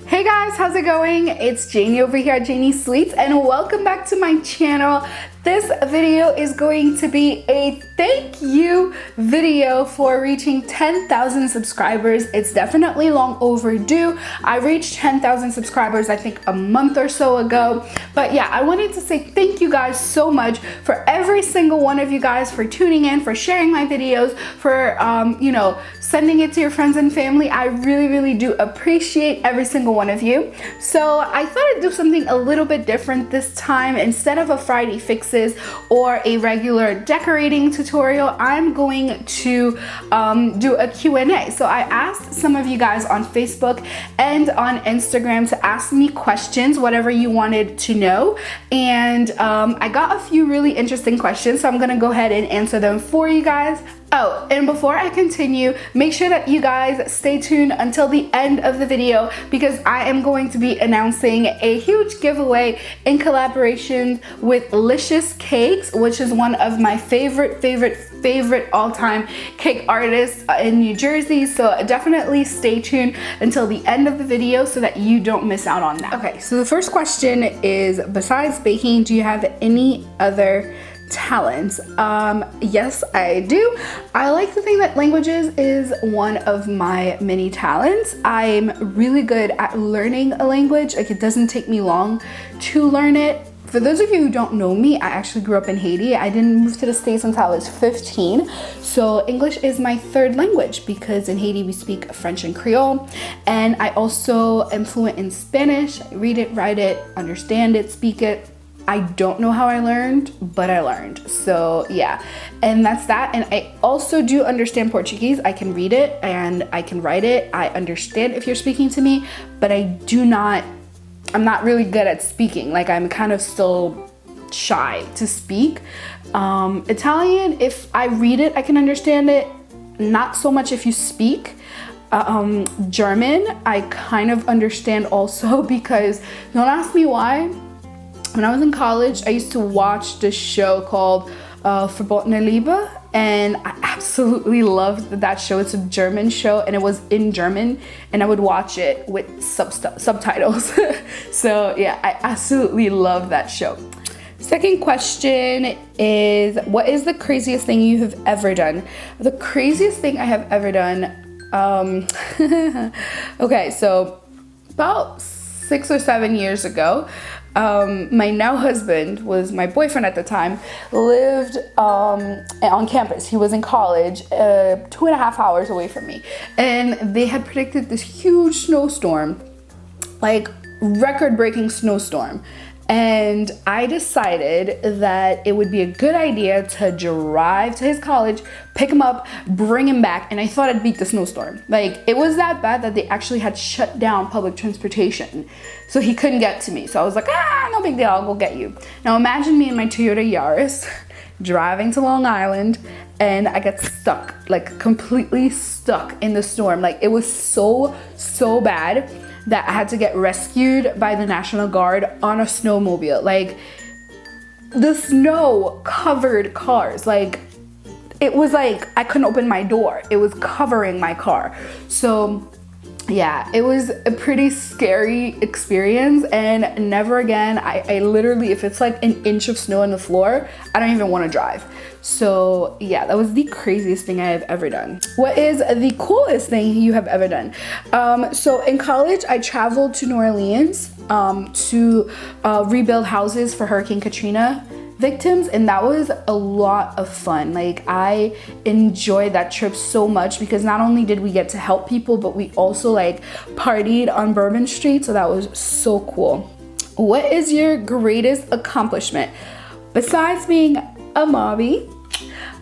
Hey guys, how's it going? It's Janie over here at Janie Sweets and welcome back to my channel. This video is going to be a thank you video for reaching 10,000 subscribers. It's definitely long overdue. I reached 10,000 subscribers I think a month or so ago. But yeah, I wanted to say thank you guys so much for every single one of you guys for tuning in, for sharing my videos, for sending it to your friends and family. I really do appreciate every single one of you. So I thought I'd do something a little bit different this time. Instead of a Friday fixes or a regular decorating tutorial, I'm going to do a Q&A. So I asked some of you guys on Facebook and on Instagram to ask me questions, whatever you wanted to know. And I got a few really interesting questions, so I'm gonna go ahead and answer them for you guys. Oh, and before I continue, make sure that you guys stay tuned until the end of the video because I am going to be announcing a huge giveaway in collaboration with Licious Cakes, which is one of my favorite all-time cake artists in New Jersey. So definitely stay tuned until the end of the video so that you don't miss out on that. Okay, so the first question is, besides baking, do you have any other talents? Yes, I do. I like to think that languages is one of my many talents. I'm really good at learning a language. Like, it doesn't take me long to learn it. For those of you who don't know me, I actually grew up in Haiti. I didn't move to the States until I was 15. So English is my third language because in Haiti we speak French and Creole. And I also am fluent in Spanish. I read it, write it, understand it, speak it. I don't know how I learned, but I learned. So yeah, and that's that. And I also do understand Portuguese. I can read it and I can write it. I understand if you're speaking to me, but I'm not really good at speaking. Like, I'm kind of still shy to speak. Italian, if I read it, I can understand it. Not so much if you speak. German, I kind of understand also because, don't ask me why. When I was in college, I used to watch this show called Verbotene Liebe, and I absolutely loved that show. It's a German show, and it was in German, and I would watch it with subtitles. So yeah, I absolutely love that show. Second question is, what is the craziest thing you have ever done? The craziest thing I have ever done, okay, so about 6 or 7 years ago, my now husband, was my boyfriend at the time, lived on campus. He was in college, 2.5 hours away from me, and they had predicted this huge snowstorm, like record-breaking snowstorm. And I decided that it would be a good idea to drive to his college, pick him up, bring him back, and I thought I'd beat the snowstorm. Like, it was that bad that they actually had shut down public transportation, so he couldn't get to me. So I was like, no big deal, I'll go get you. Now imagine me in my Toyota Yaris driving to Long Island, and I get stuck, like completely stuck in the storm. Like, it was so bad that I had to get rescued by the National Guard on a snowmobile. Like, the snow covered cars. Like, it was like I couldn't open my door. It was covering my car. So yeah, it was a pretty scary experience, and never again. I literally, if it's like an inch of snow on the floor, I don't even want to drive. So yeah, that was the craziest thing I have ever done. What is the coolest thing you have ever done? So in college, I traveled to New Orleans to rebuild houses for Hurricane Katrina victims, and that was a lot of fun. Like, I enjoyed that trip so much because not only did we get to help people, but we also like partied on Bourbon Street, so that was so cool. What is your greatest accomplishment? Besides being a mommy,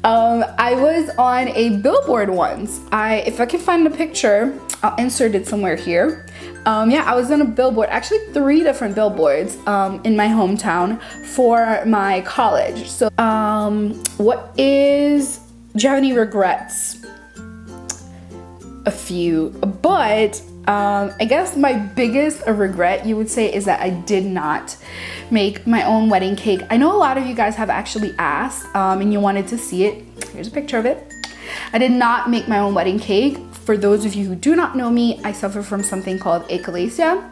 I was on a billboard once. If I can find a picture, I'll insert it somewhere here. Yeah, I was on a billboard, actually 3 different billboards in my hometown for my college. So do you have any regrets? A few, but I guess my biggest regret, you would say, is that I did not make my own wedding cake. I know a lot of you guys have actually asked and you wanted to see it. Here's a picture of it. I did not make my own wedding cake For those of you who do not know me, I suffer from something called achalasia.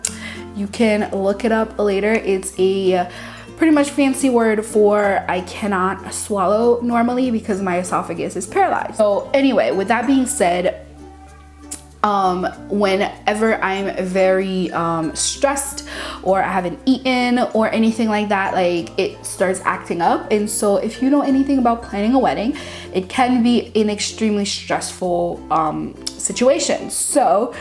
You can look it up later. It's a pretty much fancy word for I cannot swallow normally because my esophagus is paralyzed. So anyway, with that being said, whenever I'm very stressed or I haven't eaten or anything like that, like it starts acting up. And so if you know anything about planning a wedding, it can be an extremely stressful situation. So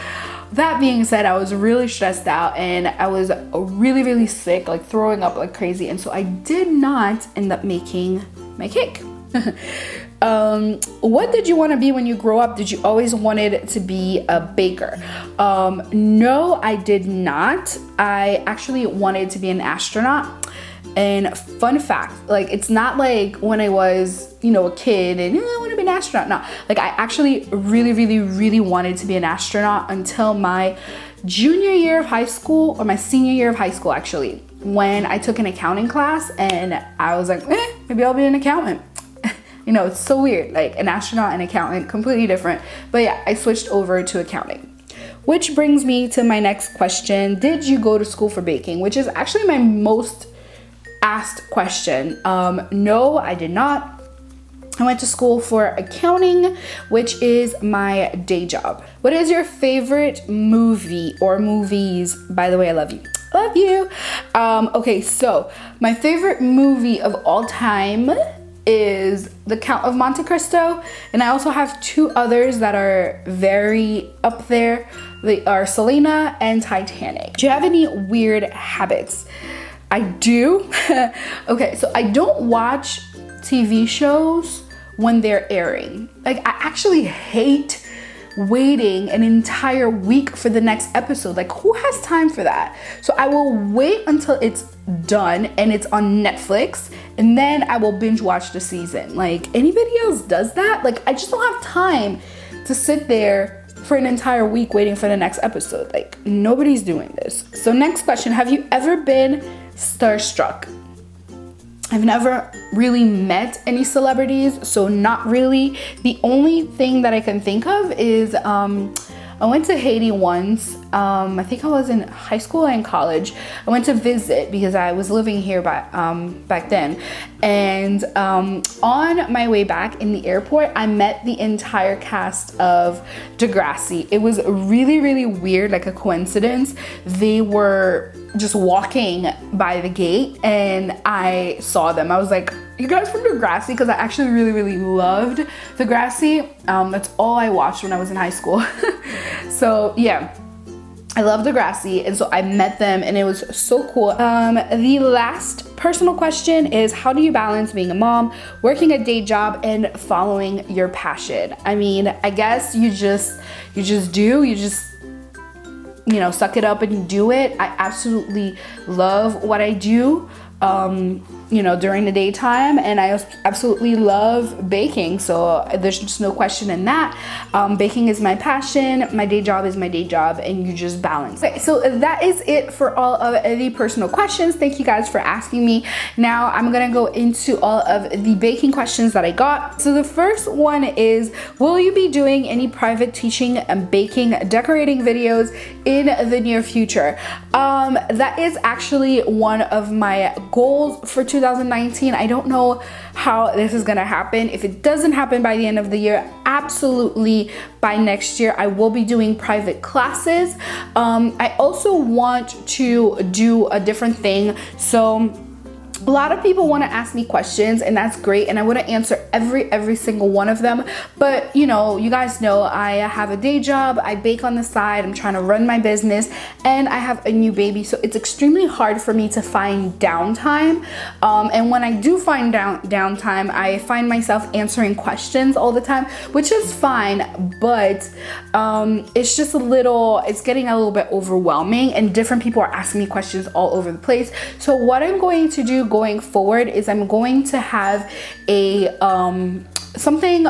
that being said, I was really stressed out and I was really, really sick, like throwing up like crazy. And so I did not end up making my cake. What did you want to be when you grow up? Did you always wanted to be a baker? No, I did not. I actually wanted to be an astronaut. And fun fact, like it's not like when I was, you know, a kid and I want to be an astronaut. No, like I actually really, really, really wanted to be an astronaut until my junior year of high school, or my senior year of high school actually, when I took an accounting class and I was like, maybe I'll be an accountant. You know, it's so weird, like an astronaut and accountant, completely different. But yeah, I switched over to accounting. Which brings me to my next question. Did you go to school for baking? Which is actually my most asked question. No, I did not. I went to school for accounting, which is my day job. What is your favorite movie or movies? By the way, I love you. Love you. Okay, so my favorite movie of all time is The Count of Monte Cristo, and I also have two others that are very up there. They are Selena and Titanic. Do you have any weird habits? I do. Okay, so I don't watch TV shows when they're airing. Like I actually hate waiting an entire week for the next episode. Like who has time for that? So I will wait until it's done and it's on Netflix, and then I will binge watch the season. Like anybody else does that? Like I just don't have time to sit there for an entire week waiting for the next episode. Like nobody's doing this. So next question, have you ever been starstruck? I've never really met any celebrities, so not really. The only thing that I can think of is I went to Haiti once. I think I was in high school and college. I went to visit because I was living here back then. And on my way back in the airport, I met the entire cast of Degrassi. It was really, really weird, like a coincidence. They were just walking by the gate and I saw them. I was like, you guys from Degrassi? Because I actually really, really loved Degrassi. That's all I watched when I was in high school. So yeah, I love Degrassi, and so I met them and it was so cool. The last personal question is, how do you balance being a mom, working a day job, and following your passion? I mean, I guess you just you know, suck it up and do it. I absolutely love what I do, you know, during the daytime, and I absolutely love baking. So there's just no question in that. Baking is my passion, my day job is my day job, and you just balance. Okay, so that is it for all of the personal questions. Thank you guys for asking me. Now I'm gonna go into all of the baking questions that I got. So the first one is, will you be doing any private teaching and baking, decorating videos in the near future? That is actually one of my goals for 2019. I don't know how this is gonna happen. If it doesn't happen by the end of the year, absolutely by next year I will be doing private classes. I also want to do a different thing. So a lot of people want to ask me questions, and that's great, and I want to answer every single one of them. But you know, you guys know I have a day job, I bake on the side, I'm trying to run my business, and I have a new baby, so it's extremely hard for me to find downtime. And when I do find downtime, I find myself answering questions all the time, which is fine, but it's just it's getting a little bit overwhelming, and different people are asking me questions all over the place. So what I'm going to do going forward is I'm going to have a something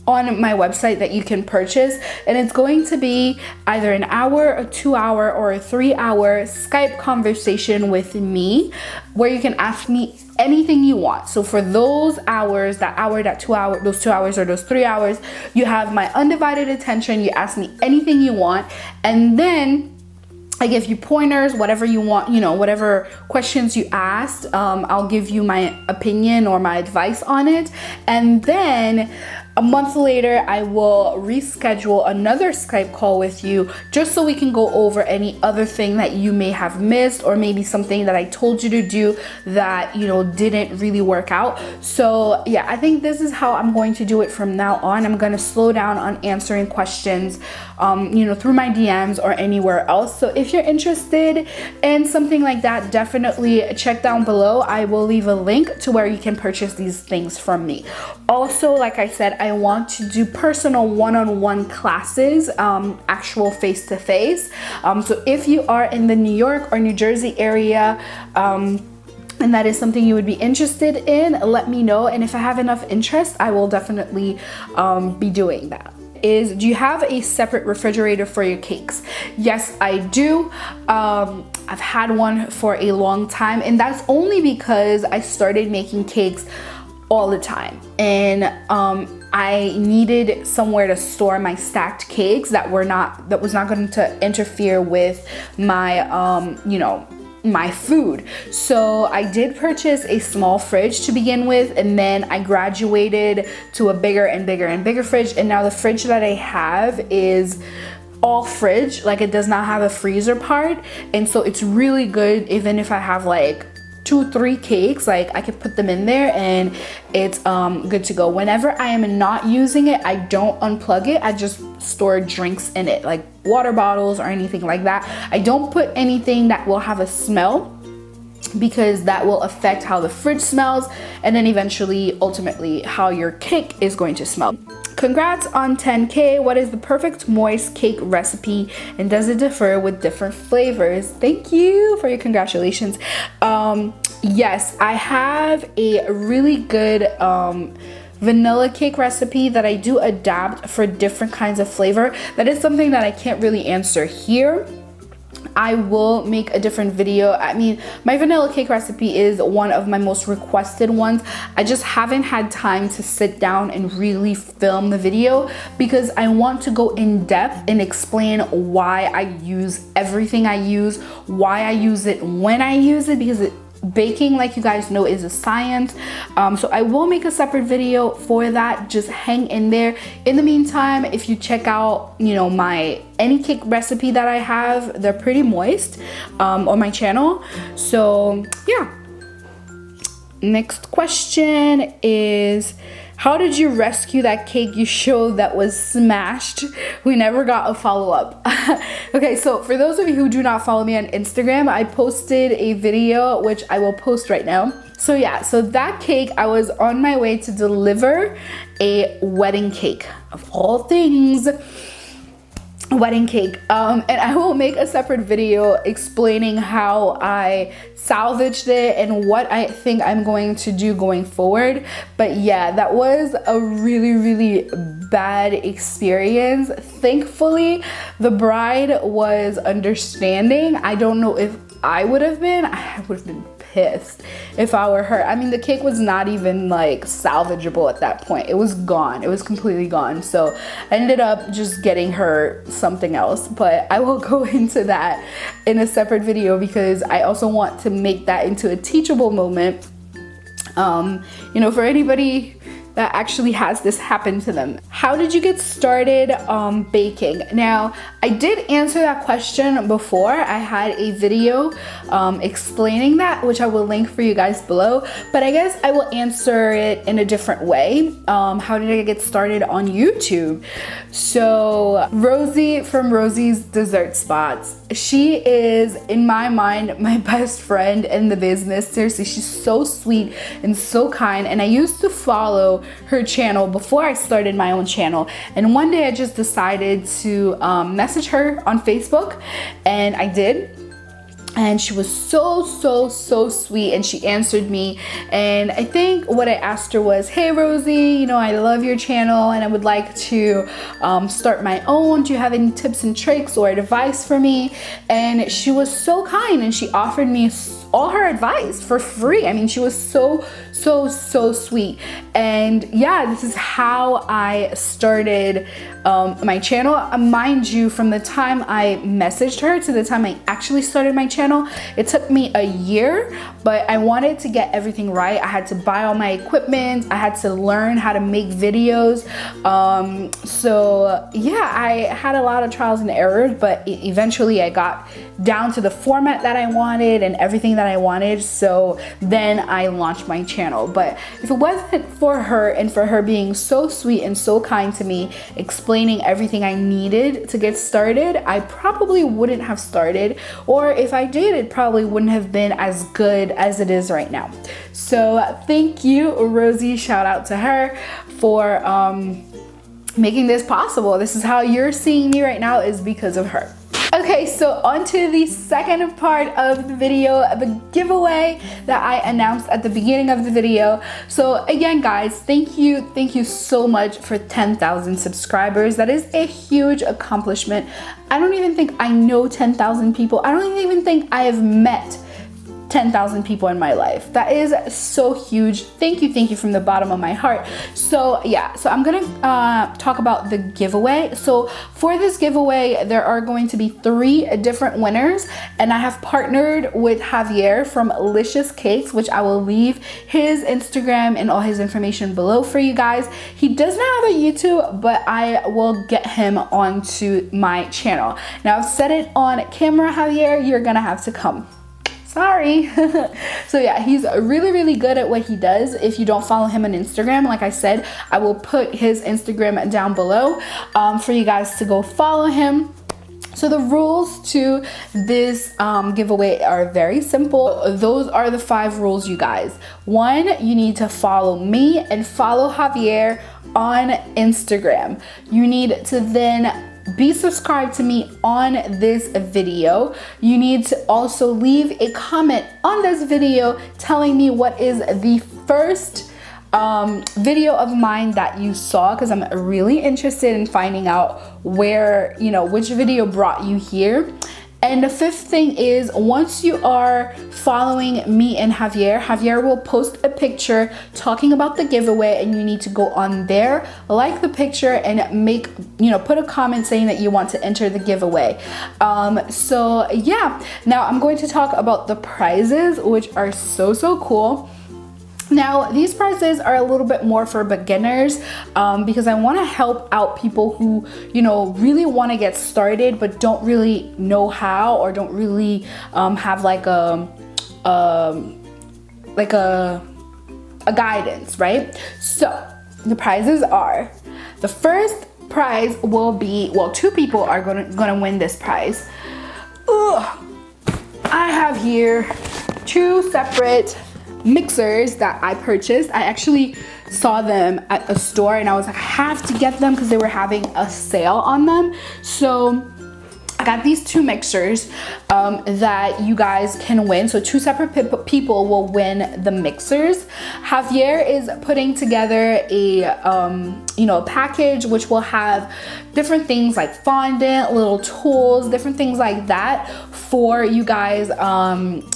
on my website that you can purchase, and it's going to be either an hour, a 2-hour, or a 3-hour Skype conversation with me where you can ask me anything you want. So for those hours, that hour, that 2 hour, those 2 hours or those 3 hours, you have my undivided attention. You ask me anything you want, and then I give you pointers, whatever you want, you know, whatever questions you asked, I'll give you my opinion or my advice on it. And then a month later, I will reschedule another Skype call with you just so we can go over any other thing that you may have missed, or maybe something that I told you to do that, you know, didn't really work out. So yeah, I think this is how I'm going to do it from now on. I'm going to slow down on answering questions, you know, through my DMs or anywhere else. So if you're interested in something like that, definitely check down below. I will leave a link to where you can purchase these things from me. Also, like I said, I want to do personal one-on-one classes, actual face-to-face. So if you are in the New York or New Jersey area, and that is something you would be interested in, let me know. And if I have enough interest, I will definitely be doing that. Do you have a separate refrigerator for your cakes? Yes, I do. I've had one for a long time, and that's only because I started making cakes all the time, and I needed somewhere to store my stacked cakes that was not going to interfere with my you know, my food. So I did purchase a small fridge to begin with, and then I graduated to a bigger and bigger and bigger fridge, and now the fridge that I have is all fridge, like it does not have a freezer part, and so it's really good. Even if I have like 2-3 cakes, like I could put them in there and it's good to go. Whenever I am not using it, I don't unplug it. I just store drinks in it, like water bottles or anything like that. I don't put anything that will have a smell, because that will affect how the fridge smells, and then eventually, ultimately, how your cake is going to smell. Congrats on 10K. What is the perfect moist cake recipe, and does it differ with different flavors? Thank you for your congratulations. Yes, I have a really good vanilla cake recipe that I do adapt for different kinds of flavor. That is something that I can't really answer here. I will make a different video. I mean, my vanilla cake recipe is one of my most requested ones. I just haven't had time to sit down and really film the video, because I want to go in depth and explain why I use everything I use, why I use it when I use it, because baking, like you guys know, is a science. So I will make a separate video for that. Just hang in there. In the meantime, if you check out, you know, any cake recipe that I have, they're pretty moist on my channel. So yeah. Next question is, how did you rescue that cake you showed that was smashed? We never got a follow-up. Okay, so for those of you who do not follow me on Instagram, I posted a video, which I will post right now. So yeah, so that cake, I was on my way to deliver a wedding cake, of all things. Wedding cake, and I will make a separate video explaining how I salvaged it and what I think I'm going to do going forward. But yeah, that was a really bad experience. Thankfully, the bride was understanding. I don't know if I would have been pissed if I were her. I mean, the cake was not even like salvageable at that point. It was gone. It was completely gone. So I ended up just getting her something else, but I will go into that in a separate video, because I also want to make that into a teachable moment, you know, for anybody that actually has this happen to them. How did you get started baking? Now, I did answer that question before. I had a video explaining that, which I will link for you guys below, but I guess I will answer it in a different way. How did I get started on YouTube? So Rosie from Rosie's Dessert Spots, she is, in my mind, my best friend in the business. Seriously, she's so sweet and so kind, and I used to follow her channel before I started my own channel, and one day I just decided to message her on Facebook, and I did. And she was so sweet, and she answered me. And I think what I asked her was, hey Rosie, you know, I love your channel and I would like to start my own. Do you have any tips and tricks or advice for me? And she was so kind, and she offered me all her advice for free. I mean, she was so sweet. And yeah, this is how I started my channel. Mind you, from the time I messaged her to the time I actually started my channel, it took me a year, but I wanted to get everything right. I had to buy all my equipment. I had to learn how to make videos. So yeah, I had a lot of trials and errors, but eventually I got down to the format that I wanted and everything that I wanted. So then I launched my channel. But if it wasn't for her, and for her being so sweet and so kind to me, explaining everything I needed to get started, I probably wouldn't have started. Or if I did, it probably wouldn't have been as good as it is right now. So thank you, Rosie. Shout out to her for making this possible. This is how you're seeing me right now, is because of her. Okay, so on to the second part of the video, the giveaway that I announced at the beginning of the video. So again, guys, thank you so much for 10,000 subscribers. That is a huge accomplishment. I don't even think I know 10,000 people. I don't even think I have met 10,000 people in my life. That is so huge. Thank you from the bottom of my heart. So yeah, so I'm gonna talk about the giveaway. So for this giveaway, there are going to be 3 different winners, and I have partnered with Javier from Licious Cakes, which I will leave his Instagram and all his information below for you guys. He does not have a YouTube, but I will get him onto my channel. Now, I've said it on camera, Javier, you're gonna have to come. Sorry. So yeah, he's really good at what he does. If you don't follow him on Instagram, like I said, I will put his Instagram down below for you guys to go follow him. So the rules to this giveaway are very simple. Those are the 5 rules, you guys. 1, you need to follow me and follow Javier on Instagram. You need to then be subscribed to me on this video. You need to also leave a comment on this video telling me what is the first video of mine that you saw, because I'm really interested in finding out where, you know, which video brought you here. And the 5th thing is, once you are following me and Javier will post a picture talking about the giveaway, and you need to go on there, like the picture, and make, you know, put a comment saying that you want to enter the giveaway. So yeah, now I'm going to talk about the prizes, which are so cool. Now, these prizes are a little bit more for beginners because I want to help out people who, you know, really want to get started but don't really know how, or don't really have like a guidance, right? So the prizes are, the first prize will be, well, 2 people are gonna win this prize. Ugh. I have here 2 separate mixers that I purchased. I actually saw them at a store and I was like, I have to get them because they were having a sale on them. So I got these 2 mixers that you guys can win. So 2 separate people will win the mixers. Javier is putting together a you know, package which will have different things like fondant, little tools, different things like that for you guys,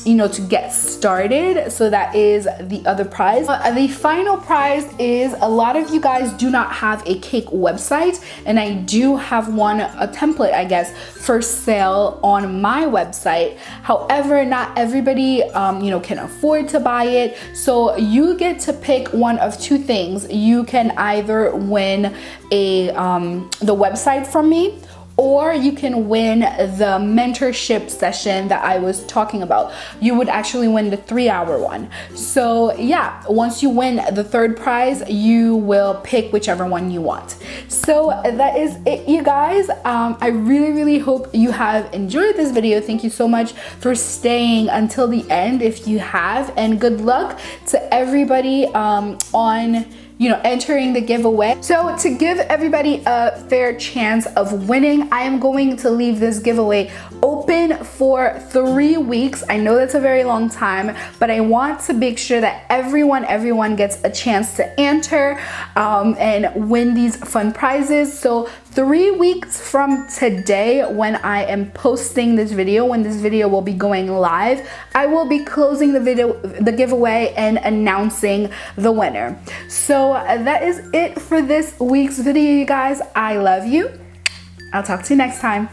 you know, to get started. So that is the other prize. The final prize is, a lot of you guys do not have a cake website, and I do have one, a template, I guess, for sale on my website. However, not everybody, you know, can afford to buy it. So you get to pick one of 2 things. You can either win a the website from me, or you can win the mentorship session that I was talking about. You would actually win the 3-hour one. So yeah, once you win the 3rd prize, you will pick whichever one you want. So that is it, you guys. I really hope you have enjoyed this video. Thank you so much for staying until the end if you have, and good luck to everybody on, you know, entering the giveaway. So to give everybody a fair chance of winning, I am going to leave this giveaway open for 3 weeks. I know that's a very long time, but I want to make sure that everyone gets a chance to enter and win these fun prizes. So 3 weeks from today, when I am posting this video, when this video will be going live, I will be closing the giveaway and announcing the winner. So that is it for this week's video, you guys. I love you. I'll talk to you next time.